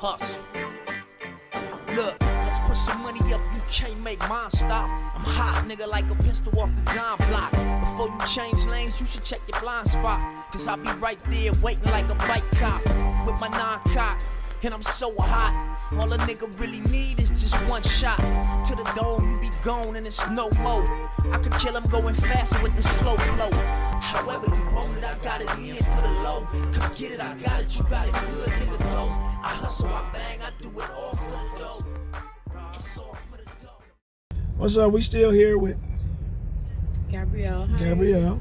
hustle. Look, let's put some money up, you can't make mine stop. I'm hot, nigga, like a pistol off the dime block. Before you change lanes, you should check your blind spot. Cause I'll be right there waiting like a bike cop with my non-cock. And I'm so hot, all a nigga really need is just one shot. To the dome, you be gone and it's no more. I could kill him going faster with the slow flow. However you want it, I got it in for the low. Come get it, I got it, you got it good, nigga, go. I hustle, I bang, I do it all for the dough. It's all for the dough. What's up? We still here with Gabrielle. Hi. Gabrielle.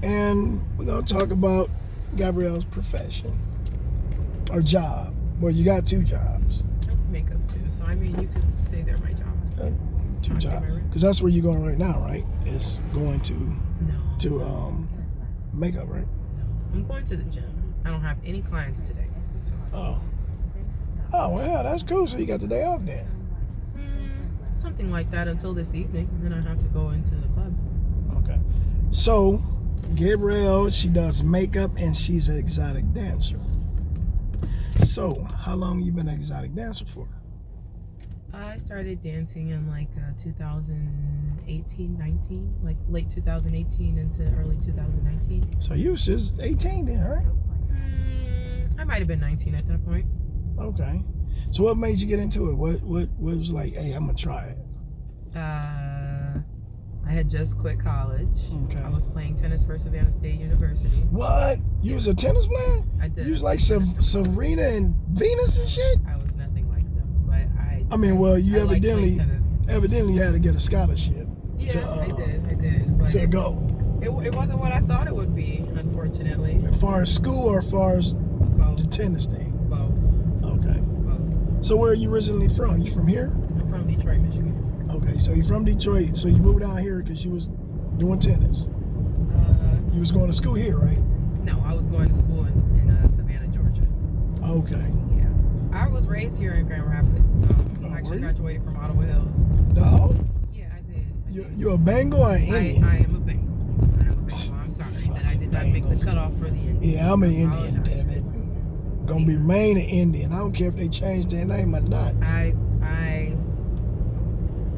And we're going to talk about Gabrielle's profession or job. Well, you got two jobs. I do makeup too, so I mean, you could say they're my jobs. Two jobs. Because that's where you're going right now, right? It's going to makeup, right? No, I'm going to the gym. I don't have any clients today. So. Oh, well, that's cool. So you got the day off then. Something like that until this evening. And then I have to go into the club. Okay. So, Gabrielle, she does makeup and she's an exotic dancer. So, how long you been an exotic dancer for? I started dancing in like 2018, 19, like late 2018 into early 2019. So you was just 18 then, right? I might have been 19 at that point. Okay. So what made you get into it? What was like, hey, I'm gonna try it? I had just quit college. Okay. I was playing tennis for Savannah State University. What? You was a tennis player? I did. You was like Serena and Venus and shit? I was nothing like them, but I mean, well, you I evidently tennis. had to get a scholarship. Yeah, I did. But To go. It wasn't what I thought it would be, unfortunately. As far as school or as far as Both. the tennis thing? Both. Okay. Both. So where are you originally from? You from here? I'm from Detroit, Michigan. Okay, so you're from Detroit, so you moved down here because you was doing tennis. You was going to school here, right? No, I was going to school in Savannah, Georgia. Okay. Yeah. I was raised here in Grand Rapids. I actually graduated from Ottawa Hills. No? Yeah, I did. You a Bengal or an Indian? I am a Bengal. I'm sorry that I did not make the cutoff for the Indian. Yeah, I'm an Indian, damn it. Gonna be remain an Indian. I don't care if they change their name or not.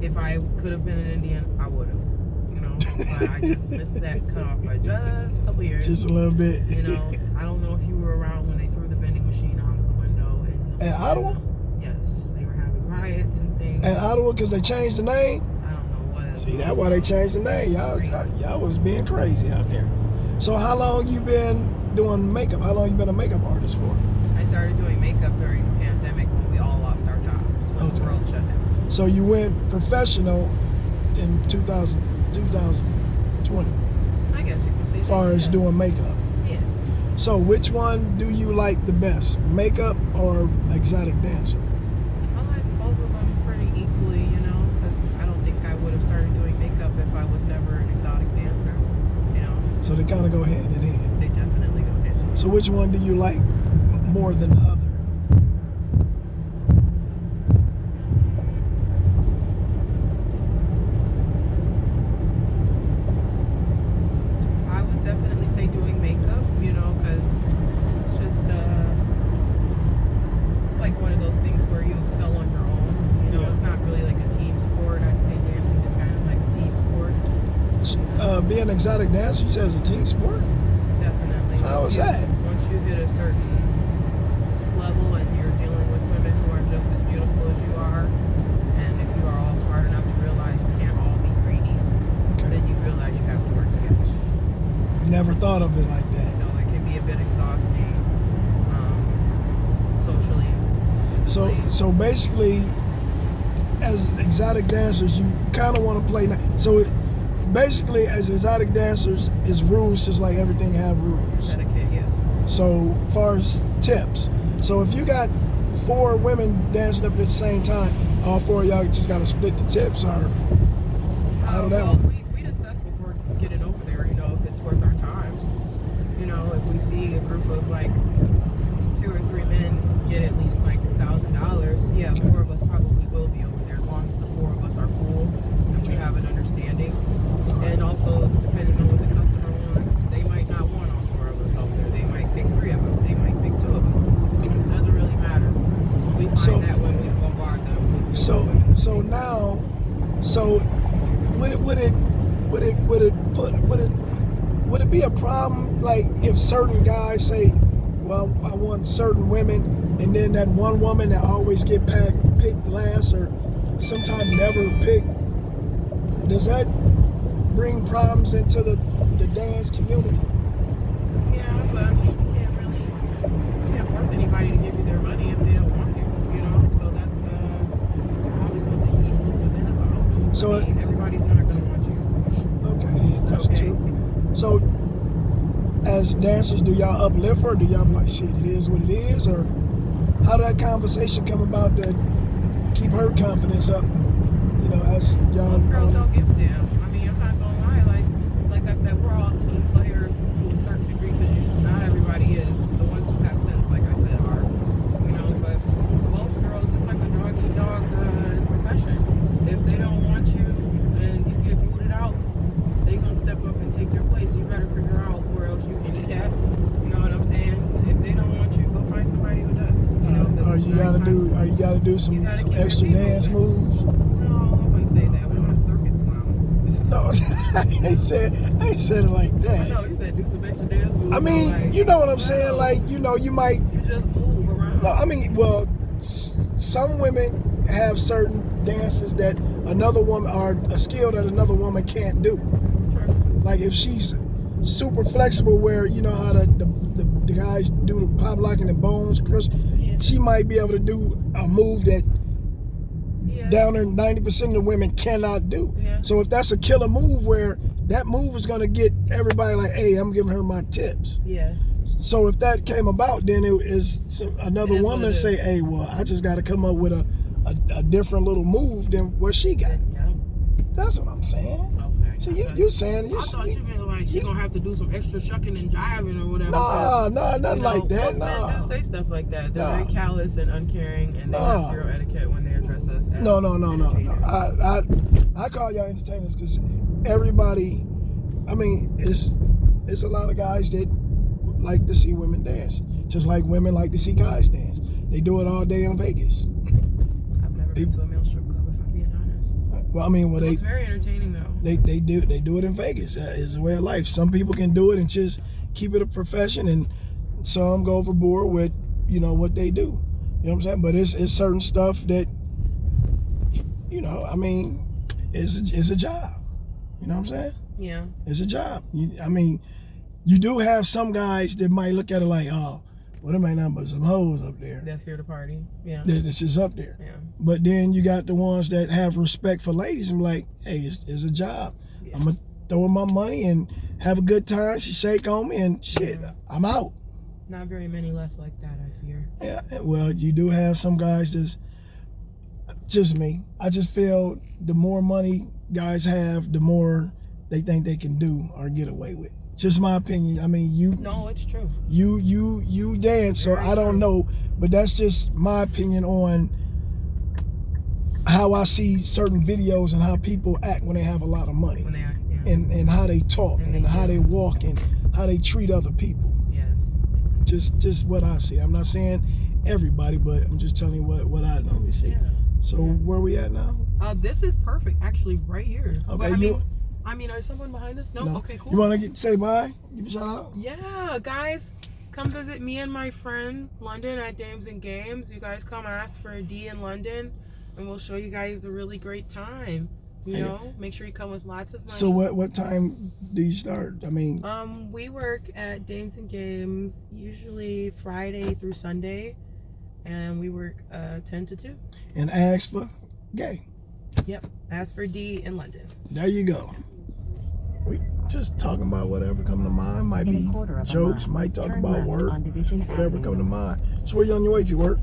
If I could have been an Indian, I would have. You know, but I just missed that cutoff by just a couple years. Just a little bit. You know, I don't know if you were around when they threw the vending machine out of the window. At Ottawa? Yes, they were having riots and things. At Ottawa, because they changed the name? I don't know what. See, that's why they changed the name. Y'all was being crazy out there. So how long you been doing makeup? How long you been a makeup artist for? I started doing makeup during the pandemic when we all lost our jobs, when the world shut down. So you went professional in 2020? I guess you could say. As far as doing makeup? Yeah. So which one do you like the best? Makeup or exotic dancer? I like both of them pretty equally, you know, because I don't think I would have started doing makeup if I was never an exotic dancer, you know. So they kind of go hand in hand. They definitely go hand in hand. So which one do you like more than the other? I would definitely say doing makeup, you know, because it's just, it's like one of those things where you excel on your own. You know, Yeah. It's not really like a team sport. I'd say dancing is kind of like a team sport. Being an exotic dancer, you said, is a team sport? Definitely. How is that? Once you hit a certain level and you're dealing with women who are just as beautiful as you are, and if you are all smart enough to realize you can't all be greedy, then you realize you have to work together. Never thought of it like that. So it can be a bit exhausting, socially. So basically, as exotic dancers, you kind of want to play. So basically, as exotic dancers, it's rules just like everything have rules. Etiquette, yes. So far as tips, so if you got 4 women dancing up at the same time, all 4 of y'all just got to split the tips, or how do that work? We'd assess before getting over there, you know, if it's worth our time. You know, if we see a group of like 2 or 3 men get at least like $1,000, yeah, 4 of us probably will be over there as long as the 4 of us are cool and we have an understanding. And also, depending on what the customer wants, they might not want all 4 of us over there. They might pick 3 of us. They might pick 2 of us. It doesn't really matter. would it be a problem like if certain guys say, well, I want certain women, and then that one woman that always get picked last or sometimes never picked? Does that bring problems into the dance community? Yeah, but I mean, you can't force anybody to give you their money if they don't want to, you know? So that's probably something you should look within about. So I mean, everybody's not going to want you. Okay, that's okay. true. So, as dancers, do y'all uplift her? Or do y'all be like, shit, it is what it is? Or how did that conversation come about to keep her confidence up? You know, as y'all. Most girls don't give a damn. I mean, I'm not gonna lie. Like I said, we're all team players to a certain degree because not everybody is. The ones who have sense, like I said, are. You know, but most girls, it's like a dog eat dog profession. If they don't want you and you get booted out, they gonna step up and take your place. You better figure out where else you can eat at. You know what I'm saying? If they don't want you, go find somebody who does. You know, you gotta do some extra dance moves. Say that. We're not circus clowns. No, I ain't said it like that. No, you said do some extra dance moves. I mean, like, you know what I'm saying? Like, you know, you might. You just move around. No, I mean, well, some women have certain dances that another woman, or a skill that another woman can't do. Sure. Like if she's super flexible, where you know how the guys do the pop lock and the bones, Chris, she might be able to do a move that. Down there 90% of the women cannot do. Yeah. So if that's a killer move where that move is going to get everybody like, hey, I'm giving her my tips. Yeah. So if that came about, then it is another woman say, hey, well, I just got to come up with a different little move than what she got. Yeah. That's what I'm saying. Okay. So you saying I thought you meant like she gonna have to do some extra shucking and jiving or whatever. Nah, nothing like that. Most men do say stuff like that. They're very callous and uncaring, and they have zero etiquette when they address us. As No. entertainers. I call y'all entertainers because everybody. I mean, it's a lot of guys that like to see women dance, just like women like to see guys dance. They do it all day in Vegas. I've never been to a male strip club, if I'm being honest. Well, I mean, It's very entertaining though. They do it in Vegas. It's a way of life. Some people can do it and just keep it a profession, and some go overboard with what they do. You know what I'm saying? But it's certain stuff that I mean, it's a job. You know what I'm saying? Yeah. It's a job. I mean, you do have some guys that might look at it like, oh, well, there might not be some hoes up there. That's here to party. Yeah. That's just up there. Yeah. But then you got the ones that have respect for ladies and like, hey, it's a job. Yeah. I'm going to throw in my money and have a good time. She shake on me and shit, I'm out. Not very many left like that, I fear. Yeah, well, you do have some guys that's just me. I just feel the more money guys have, the more they think they can do or get away with. Just my opinion. I mean, No, it's true. You dance, so I don't know, but that's just my opinion on how I see certain videos and how people act when they have a lot of money. When they act, yeah. And how they talk and how they walk and how they treat other people. Yes. Just what I see. I'm not saying everybody, but I'm just telling you what I normally see. Yeah. So where we at now? This is perfect, actually, right here. Okay, but I mean, is someone behind us? No? Okay, cool. You want to say bye? Give a shout out? Yeah, guys, come visit me and my friend London at Dames and Games. You guys come ask for D in London, and we'll show you guys a really great time. You know, make sure you come with lots of money. So what time do you start? I mean, we work at Dames and Games usually Friday through Sunday, and we work 10 to 2. And ask for gay. Yep, ask for D in London. There you go. We just talking about whatever come to mind. Might be jokes, might talk about work, whatever come to mind. So where you on your way to work?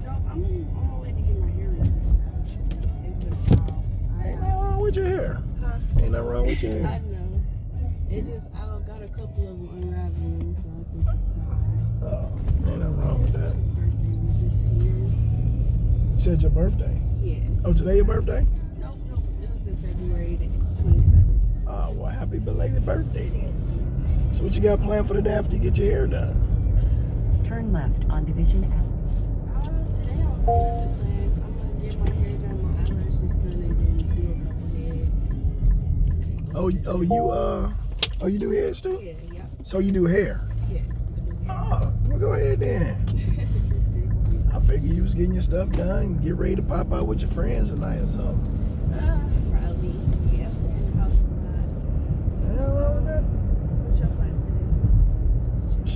No, I'm on my way to get my earrings. It's been a while. Ain't nothing wrong with your hair. Huh? Ain't nothing wrong with your I hair. know. It just, I got a couple of them unraveling, so I think it's time. Oh, ain't nothing wrong with that. Birthday was just here. You said your birthday? Yeah. Oh, today your birthday? Nope. It was in February the 27th. Oh, well, happy belated birthday then. So what you got planned for the day after you get your hair done? Turn left on Division Ave. Today I'm gonna get my hair done, my eyelashes done, and then do a couple heads. you do hairs too? Yeah, yeah, So you do hair? yeah. Oh, well, go ahead then. I figured you was getting your stuff done and get ready to pop out with your friends tonight or something. Probably. Yeah, stay in the house a lot. Hell wrong with that? What's your plans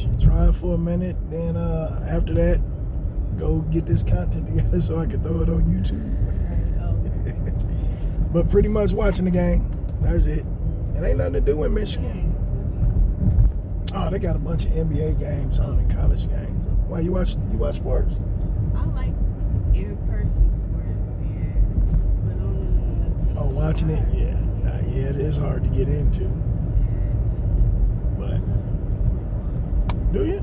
today? Try it for a minute, then after that, go get this content together so I can throw it on YouTube. But pretty much watching the game. That's it. It ain't nothing to do in Michigan. Oh, they got a bunch of NBA games on and college games. Why you watch sports? I like in-person sports, yeah. But on TV. Oh, watching it? Yeah. Yeah, it is hard to get into. But do you?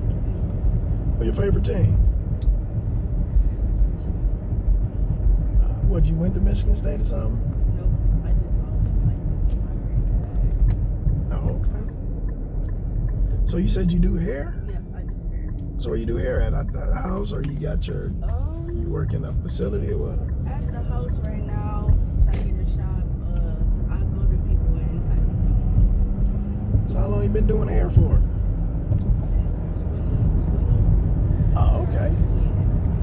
What's your favorite team? What, you went to Michigan State or something? Nope, I just always like my Oh, okay. So you said you do hair? Yeah, I do hair. So where you do hair at the house, or you got your you work in a facility or what? At the house right now, till I get a shop, I go to people and I do So how long you been doing hair for? since 2020. Oh, okay. Yeah,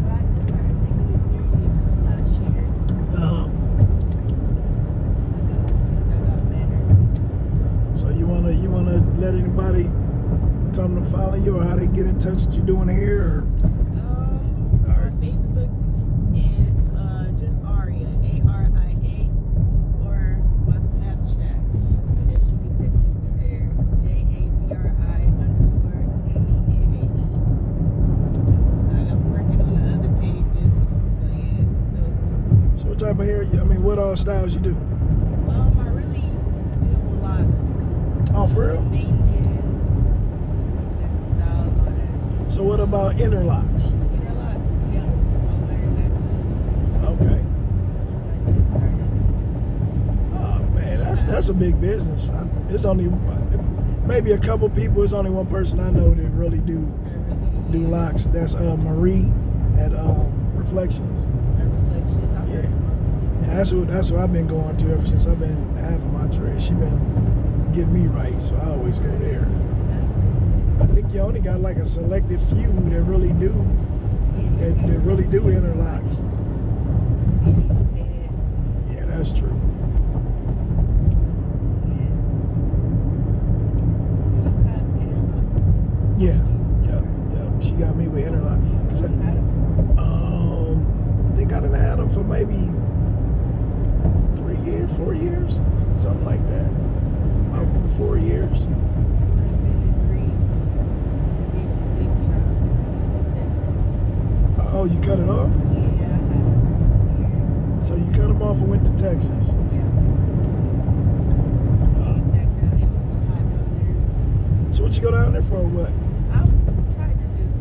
but I just started taking it serious last year. Since I got better. So you wanna let anybody tell them to follow you, or how they get in touch with you doing hair? Or? My Facebook is just Aria, ARIA, or my Snapchat. And then she can text me through there, JABRI_MEAE. I'm working on the other pages, so yeah, those two. So what type of hair? I mean, what all styles you do? I really deal with locks, Oh, for real? maintenance, twisted styles, all that. So what about interlocks? Inner locks, yeah, I learned that too. Okay. I just started. Oh man, that's a big business. It's only maybe a couple people. It's only one person I know that really do locks. That's Marie at Reflections. Yeah. That's who I've been going to ever since I've been having my trade. She been getting me right, so I always go there. I think you only got like a selected few that really do interlocks. Yeah, that's true. Yeah, yeah. She got me with interlock. I think I done had them for maybe 3 years, 4 years, something like that. About 4 years. Oh, you cut it off? So you cut them off and went to Texas. So what you go down there for? What? I'm trying to just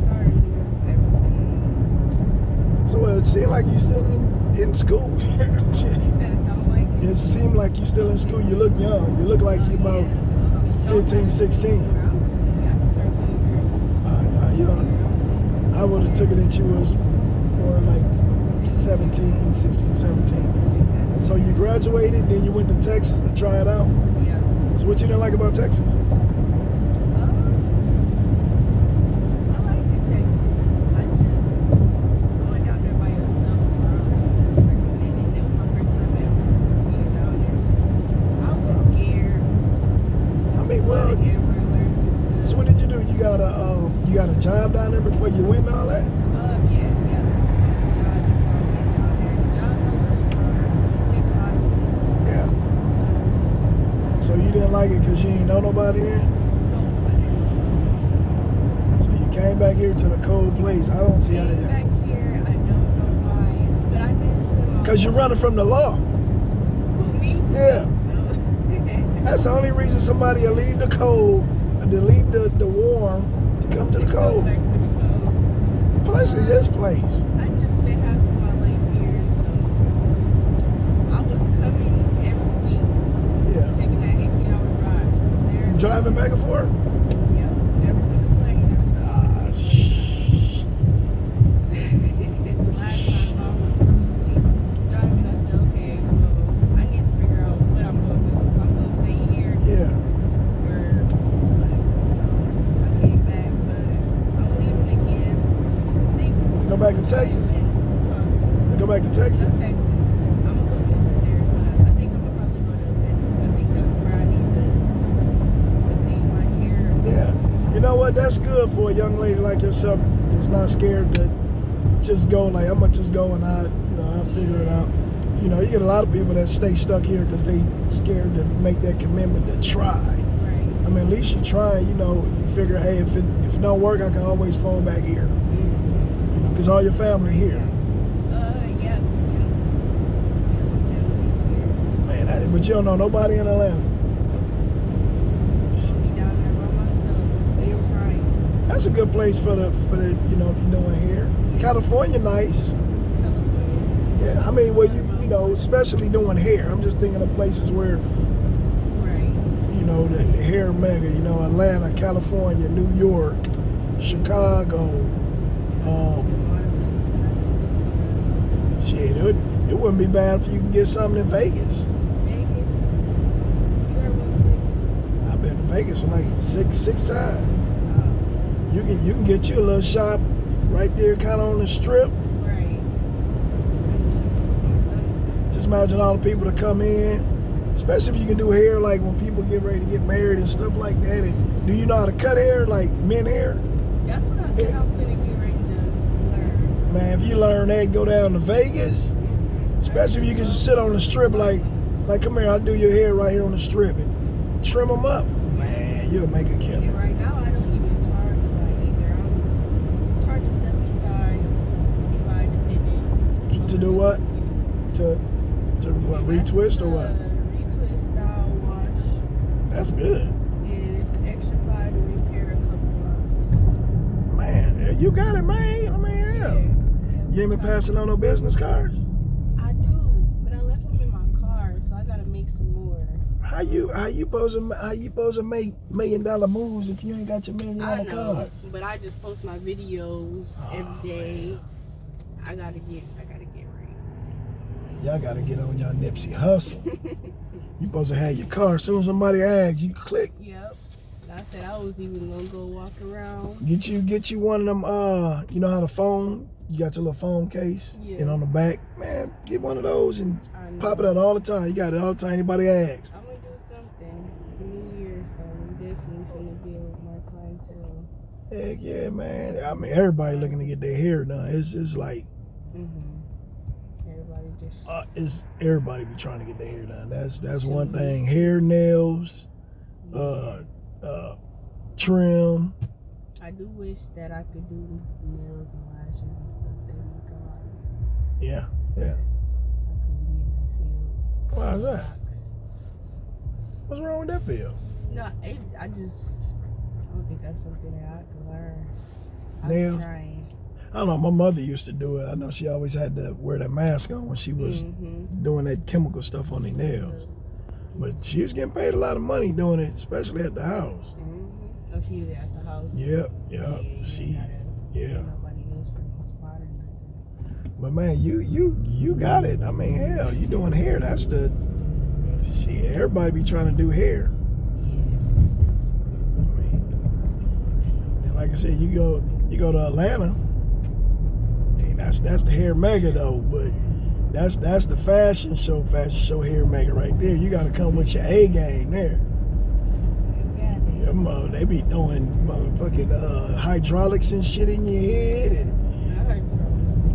start anew everything. So it seemed like you still in school. He said it sounded like it. It seemed like you still in school. You look young. You look like you're about 15, 16. I can start 23. Young. I would have took it that you was more like 17, 16, 17. So you graduated, then you went to Texas to try it out. Yeah. So what you didn't like about Texas? I like the Texas. I just going down there by yourself. I don't really recommend it. It was my first time ever being down there. I was just scared. I mean, well, so what did you do? You got a job down there before you went and all that? Yeah. Yeah. So you didn't like it because you ain't know nobody there? So you came back here to the cold place. I don't see how that. Back here, I don't know why, but I didn't spend my. Because you're running from the law. Who, me? Yeah. No. That's the only reason somebody will leave the cold, or to leave the warm to come to the cold. Back to the cold. Especially this place. I just spent half of my life here, so I was coming every week, Yeah. taking that 18-hour drive. There, Driving back and forth? yeah, never took a plane. Ah, shit. Last time I was asleep driving, I said, okay, well, I need to figure out what I'm going to back to Texas? They go back to Texas? Texas. I'm gonna go visit there, but I think I'm gonna probably go to Atlanta. I think that's where I need to continue my hair. Yeah. You know what? That's good for a young lady like yourself that's not scared to just go like, I'm gonna just go and I'll figure it out. You know, you get a lot of people that stay stuck here because they scared to make that commitment to try. Right. I mean, at least you try, you know, you figure, hey, if it don't work, I can always fall back here. You know, because all your family here. Yeah. Man, but you don't know nobody in Atlanta. I'll be down there by myself. Just trying. That's a good place for the you know, if you're doing hair. California, nice. California. Yeah, I mean, well, you know, especially doing hair. I'm just thinking of places where, Right. you know, the hair mega, you know, Atlanta, California, New York, Chicago. Shit, it wouldn't be bad if you can get something in Vegas. Vegas. You ever went to Vegas? I've been to Vegas for like six times. Oh, You can get you a little shop right there, kind of on the strip. right. Just imagine all the people that come in, especially if you can do hair, like when people get ready to get married and stuff like that. And do you know how to cut hair, like men hair? That's what I said. I'm finna get ready to learn. Man, if you learn that, go down to Vegas. Especially if you can just sit on the strip, like come here, I'll do your hair right here on the strip and trim them up. Man, you'll make a And killing. right now, I don't even charge a lot either. I'm charging $75, $65 depending. To do what? To what, retwist or what? Retwist, style, wash. That's good. And it's an extra $5 to repair a couple locks. Man, you got it, man. I mean, yeah. You ain't been passing on no business cards? I do, but I left them in my car, so I gotta make some more. How you supposed to make $1 million moves if you ain't got your $1 million I know, card? but I just post my videos every day. I gotta get right. Y'all gotta get on your Nipsey Hustle. You supposed to have your car. As soon as somebody asks, you click. Yep. I said I was even gonna go walk around. Get you one of them. You know how the phone. You got your little phone case, Yeah. and on the back, man, get one of those and I know. pop it out all the time. You got it all the time. Anybody asks. I'm gonna do something. It's a new year, so I'm definitely gonna deal with my clientele. Heck yeah, man. I mean, everybody looking to get their hair done. It's like Everybody just. it's everybody be trying to get their hair done. That's one thing. Hair, nails, trim. I do wish that I could do nails and lashes and stuff. They look a lot. Yeah. I couldn't be in that field. Why is that? Box. What's wrong with that field? No, I don't think that's something that I could learn. Nails? I'm trying. I don't know. My mother used to do it. I know she always had to wear that mask on when she was doing that chemical stuff on their nails. But she was getting paid a lot of money doing it, especially at the house. Oh, she was at the house. Yep. She. Yeah. Nobody else from the spot or nothing. But man, you got it. I mean, hell, you doing hair. That's the shit. Everybody be trying to do hair. I mean, and like I said, you go to Atlanta. That's the hair mega though, but that's the fashion show hair mega right there. You gotta come with your A game there. They be throwing motherfucking hydraulics and shit in your head and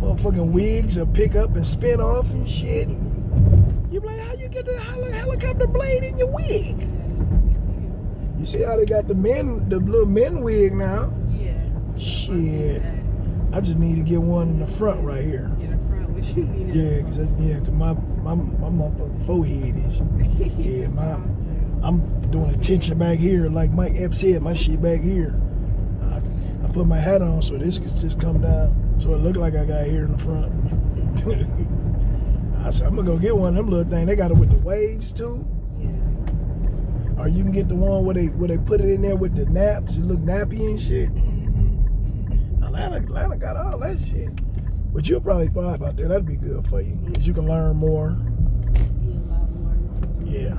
motherfucking wigs will pick up and spin off and shit. You be like, how you get the helicopter blade in your wig? You see how they got the little men wig now? Yeah. Shit. I just need to get one in the front right here. In the front, what you mean? Yeah, cause my motherfucking forehead is. Yeah, I'm doing a tension back here, like Mike Epps said. My shit back here. I put my hat on so this could just come down, so it look like I got hair in the front. I said I'm gonna go get one of them little things. They got it with the waves too. Yeah. Or you can get the one where they put it in there with the naps. It look nappy and shit. Atlanta got all that shit. But you'll probably thrive out there. That'd be good for you. Because you can learn more. See a lot more. Yeah.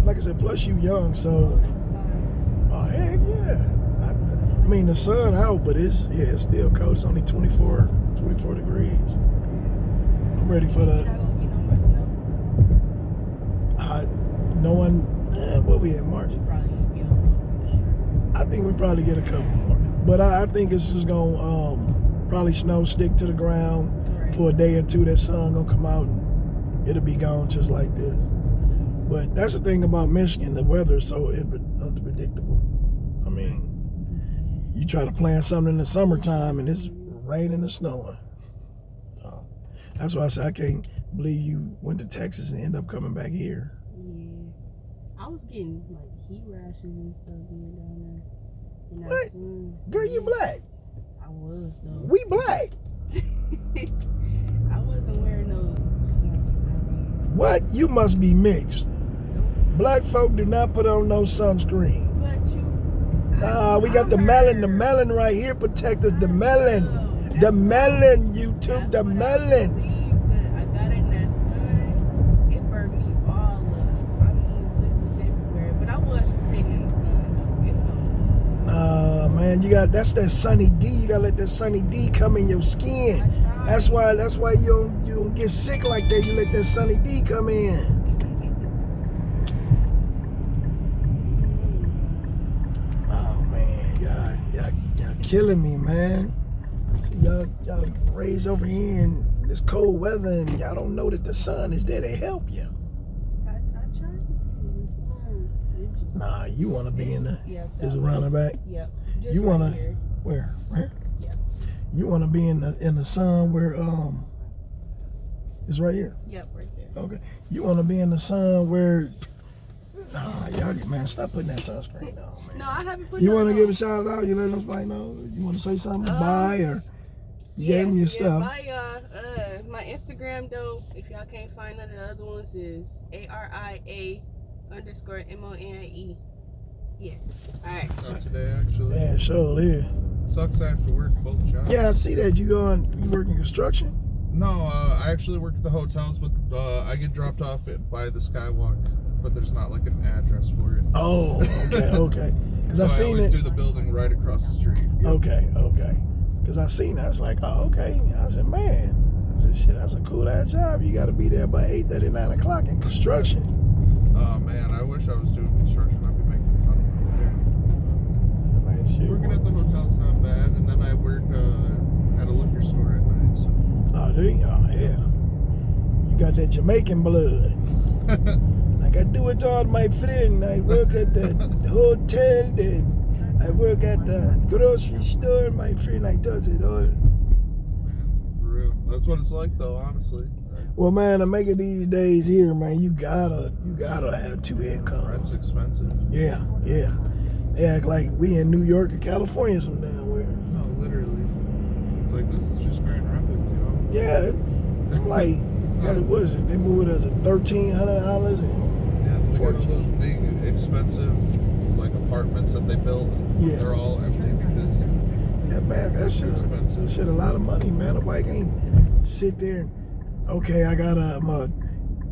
Like I said, plus you young, so. Oh, heck yeah. I mean, the sun out, but it's still cold. It's only 24 degrees. I'm ready for You're the. not gonna get no more snow? No one. What we in March? You probably gonna get on. I think we probably get a couple more, but I think it's just gonna probably snow, stick to the ground Right. for a day or two. That sun gonna come out and it'll be gone just like this. But that's the thing about Michigan. The weather is so unpredictable. I mean, you try to plan something in the summertime and it's raining and snowing. So that's why I say I can't believe you went to Texas and end up coming back here. Yeah. I was getting like heat rashes and stuff being down there. In that What? sun. Girl, you black. I was though. We black. I wasn't wearing no sunscreen. What? You must be mixed. Nope. Black folk do not put on no sunscreen. But you. We got the melon. The melon right here protect us. The melon. The melon, YouTube. The melon. But I got in that sun. It burned me all up. I mean, blisters everywhere. But I was just sitting in the sun though. It felt good. Man, that's that sunny D. You gotta let that sunny D come in your skin. I tried. That's why you don't get sick like that. You let that sunny D come in. Oh man, y'all killing me, man. See, y'all raised over here in this cold weather, and y'all don't know that the sun is there to help you. I tried to be in the sun. It just- Nah, you wanna be in the Yep, is that around the way. back. Yep. Just You right wanna here. where? Yep. You wanna be in the sun where it's right here. Yep, right there. Okay. You wanna be in the sun where y'all man, stop putting that sunscreen on, man. No, I haven't put You no wanna on. give a shout out? You let us know. You wanna say something? Bye or you gave them your stuff. Bye y'all. My Instagram though, if y'all can't find none of the other ones, is ARIA_MONIE. Yeah. Alright. Not today, actually. Yeah, sure is. Sucks I have to work both jobs. Yeah, I see that you work in construction. No, I actually work at the hotels, but I get dropped off by the Skywalk, but there's not like an address for it. Oh, okay. Because So I seen always it. do the building right across the street. Okay. Because I seen that. I was like, oh, okay. I said, man. I said, shit, that's a cool ass job. You got to be there by 8:30, 9 o'clock in construction. Oh man, I wish I was doing construction. I'd be making a ton of money Like, shit. there. Working at the hotel's not bad, and then I work at a liquor store at night. So. Oh, do you? Oh, yeah. You got that Jamaican blood. Like I do it all, my friend. I work at the hotel, then I work at the grocery store, my friend. I does it all. Man, for real. That's what it's like, though. Honestly. Well, man, to make it these days here, man, you gotta have two incomes. Rent's expensive. Yeah. They act like we in New York or California some damn where. No, literally. It's like this is just Grand Rapids, you know. Yeah, I'm like, what was it? They moved us at $1,300 and Yeah, they got all 14. those big, expensive, like apartments that they build. Yeah. They're all empty because yeah, man, that shit a lot of money, man. Nobody can't sit there and okay, I gotta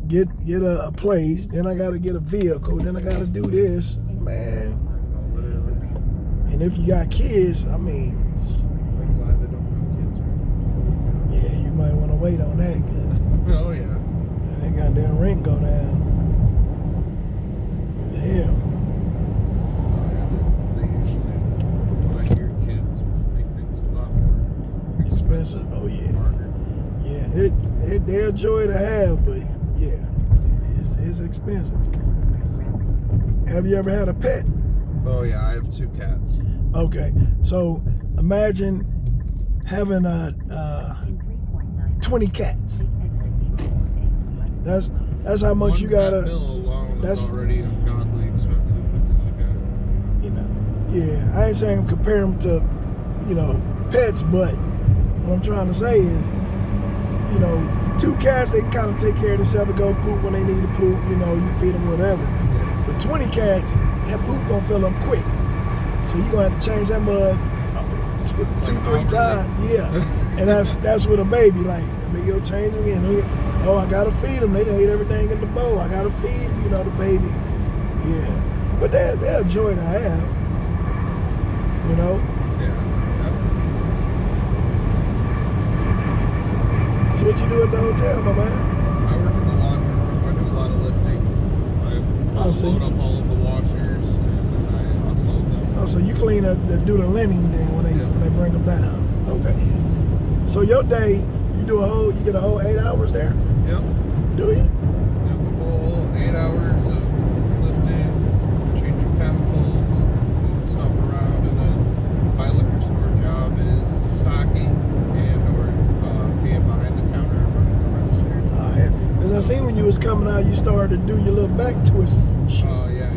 get a place, then I gotta get a vehicle, then I gotta do this, man. literally. And if you got kids, I mean, I'm glad they don't have kids right yeah, you might want to wait on that, cause now. Oh yeah. that goddamn rent go down. Hell. They usually, when I hear kids, make things a lot more Expensive. Oh yeah. harder. Yeah, they're a joy to have, but yeah, it's expensive. Have you ever had a pet? Oh yeah, I have 2 cats. Okay, so imagine having 20 cats. That's how much One you gotta. cat bill alone that's- is already ungodly expensive. It's like You know, yeah, I ain't saying compare them to, pets, but what I'm trying to say is, 2 cats, they can kind of take care of themselves and go poop when they need to poop, you feed them whatever. But 20 cats, that poop gonna fill up quick. So you gonna have to change that mud 2-3 times. Yeah. And that's with a baby, like, let me go change them again. Oh, I gotta feed them. They done ate everything in the bowl. I gotta feed, the baby. Yeah. But they're a joy to have. So what you do at the hotel, my man? I work in the laundry room. I do a lot of lifting. I see. load up all of the washers and then I unload them. Oh, so you clean up, do the linen then when they bring them down. Okay. So your day, you get a whole 8 hours there? Yep. Do you? Yep, a whole 8 hours of lifting, changing chemicals, moving stuff around, and then my liquor store job is stocking and or being behind the counter and running the register. Oh, yeah. Because I seen when you was coming out, you started to do your little back twists and shit. Oh, yeah.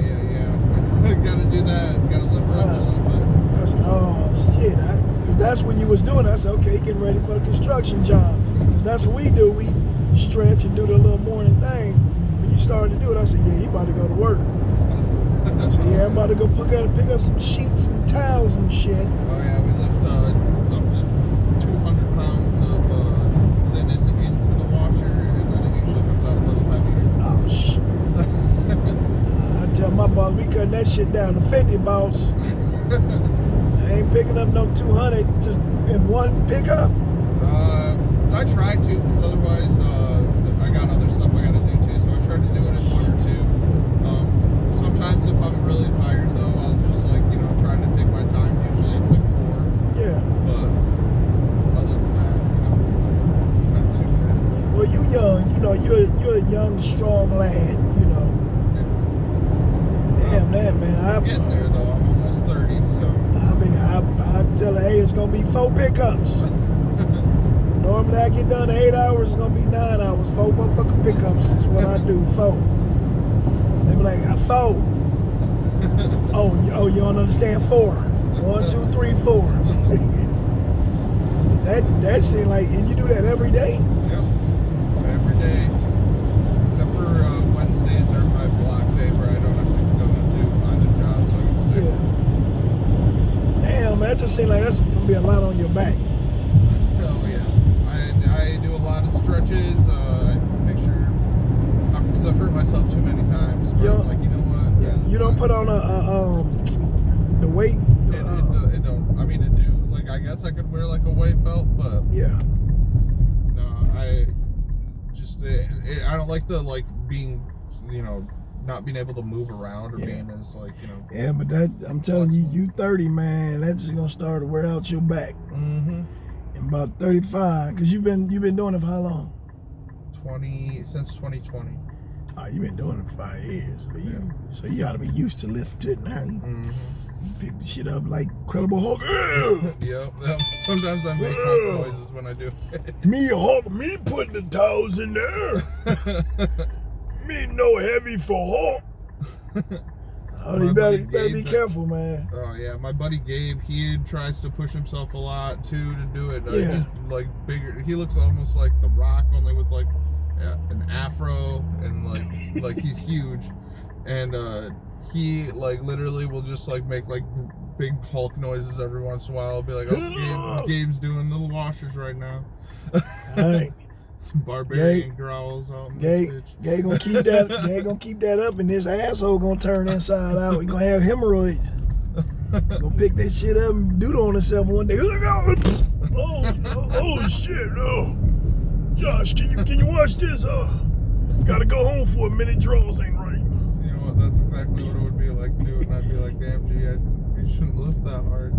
Gotta do that. Gotta limber up a little bit. I said, oh, shit. Because that's when you was doing it. I said, okay, getting ready for the construction job. Because that's what we do. We stretch and do the little morning thing. When you started to do it, I said, yeah, he about to go to work. I said, yeah, I'm about to go pick up some sheets and towels and shit. Oh, yeah, we lift up to 200 pounds of linen into the washer, and then it usually comes out a little heavier. Oh, shit. I tell my boss, we cutting that shit down to 50, boss. I ain't picking up no 200 just in one pickup. I try to, because otherwise I got other stuff I gotta do too, so I try to do it in one or two. Sometimes if I'm really tired though, I'll just try to take my time. Usually it's like 4. Yeah. But other than that, not too bad. Well, you young, you're a young, strong lad, Damn that, man. I'm getting there though. I'm almost 30, so. I tell her, hey, it's gonna be 4 pickups. Normally I get done 8 hours, it's gonna be 9 hours. 4 motherfucking pickups is what I do. 4. They be like, 4. Oh, you don't understand 4. 1, 2, 3, 4. that seems like, and you do that every day? Yep, every day. Except for Wednesdays are my block day where I don't have to go and do either job, so I can stay. Yeah. Damn, man, that just seems like that's gonna be a lot on your back. Oh yeah, I do a lot of stretches. I make sure, because I've hurt myself too many times. But I'm like, you know what? Yeah. You don't put on the weight. It don't. I mean, it do. Like, I guess I could wear like a weight belt, but yeah. No, I just I don't like the being, not being able to move around or being as Yeah, but that I'm telling you, you 30, man. That's just gonna start to wear out your back. Mm-hmm. In about 35, because you've been doing it for how long? Since 2020. Oh, you've been doing it for 5 years. So you gotta be used to lifting now. Mm-hmm. You pick the shit up like Incredible Hulk. Yep. Sometimes I make pop noises when I do. Me Hulk, me putting the towels in there. Me no heavy for Hulk. Oh, you better be careful, man. Oh yeah, my buddy Gabe, he tries to push himself a lot too to do it. Yeah. He's like bigger. He looks almost like The Rock, only with an afro and like he's huge. And he literally will just make big Hulk noises every once in a while. I'll be like, oh, Gabe's doing little washers right now. All right. Some barbarian growls out in this bitch. Gay gonna keep that up, and this asshole gonna turn inside out. He gonna have hemorrhoids. Gonna pick that shit up and do it on himself one day. Oh shit! Oh, Josh, can you watch this? Gotta go home for a minute. Draws ain't right. You know what? That's exactly what it would be like too, and I'd be like, damn, G, you shouldn't lift that hard.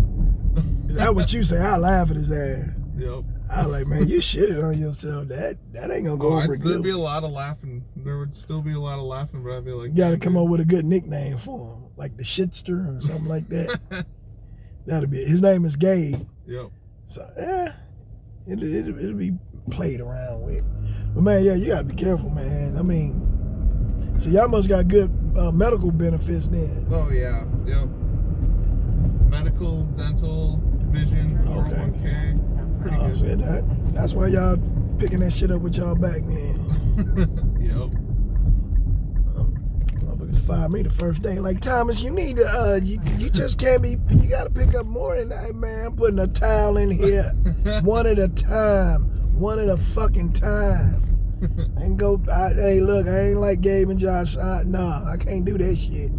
That's what you say. I laugh at his ass. Yep. I like, man, you shitted on yourself. That ain't gonna go over good. There'd be a lot of laughing. There would still be a lot of laughing, but I'd be like, you gotta come up with a good nickname for him, like the Shitster or something like that. That'll be it. His name is Gabe. Yep. So it'll be played around with. But man, yeah, you gotta be careful, man. I mean, so y'all must got good medical benefits then. Oh yeah, yep. Medical, dental, vision, 401k. Pretty good. So that's why y'all picking that shit up with y'all back then. Yep. Motherfuckers fired me the first day. Like, Thomas, you need to you just can't be. You gotta pick up more than that, man. I'm putting a towel in here, one at a time, one at a fucking time. Hey, look, I ain't like Gabe and Josh. Nah, I can't do that shit.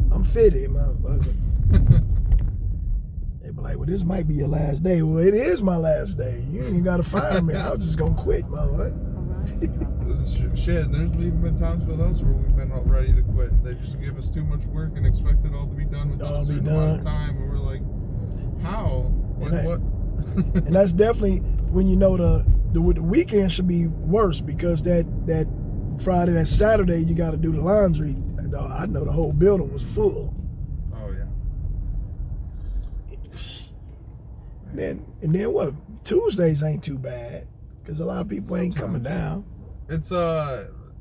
I'm fitted, motherfucker. They be Like, well, this might be your last day. Well, it is my last day. You ain't got to fire me. I was just going to quit, motherfucker. Shit, there's even been times with us where we've been all ready to quit. They just give us too much work and expect it all to be done within a certain amount of time, and we're like, how? Like, what? And that's definitely when you know the weekend should be worse, because that Friday, that Saturday, you got to do the laundry. And I know the whole building was full. Oh yeah. And then what? Tuesdays ain't too bad, because a lot of people ain't coming down. It's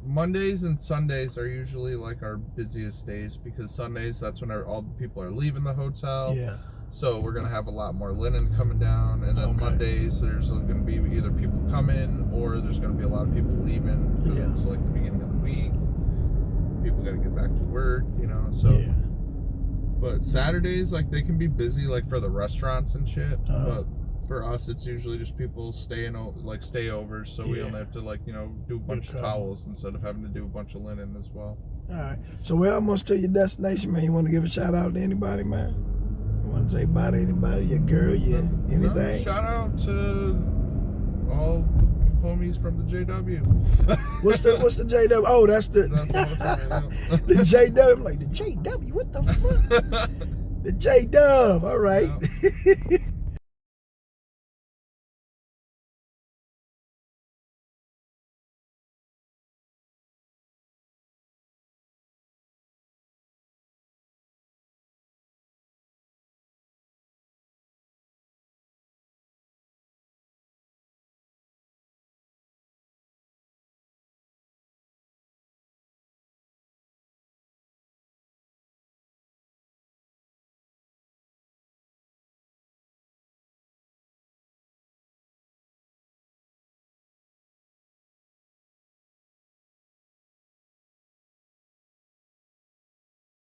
Mondays and Sundays are usually like our busiest days, because Sundays, that's when all the people are leaving the hotel. Yeah. So we're gonna have a lot more linen coming down, and then Mondays there's gonna be either people coming or there's gonna be a lot of people leaving, because it's like the beginning of the week. People gotta get back to work, you know. So, but Saturdays, like, they can be busy, like for the restaurants and shit. But for us, it's usually just people stayovers, so we only have to, like, you know, do a bunch of towels instead of having to do a bunch of linen as well. All right. So we're almost to your destination, man. You want to give a shout out to anybody, man? You want to say bye to anybody? Your girl, anything? No, shout out to all the homies from the JW. What's the JW? Oh, that's the the JW. I'm like, the JW? What the fuck? The JW. All right.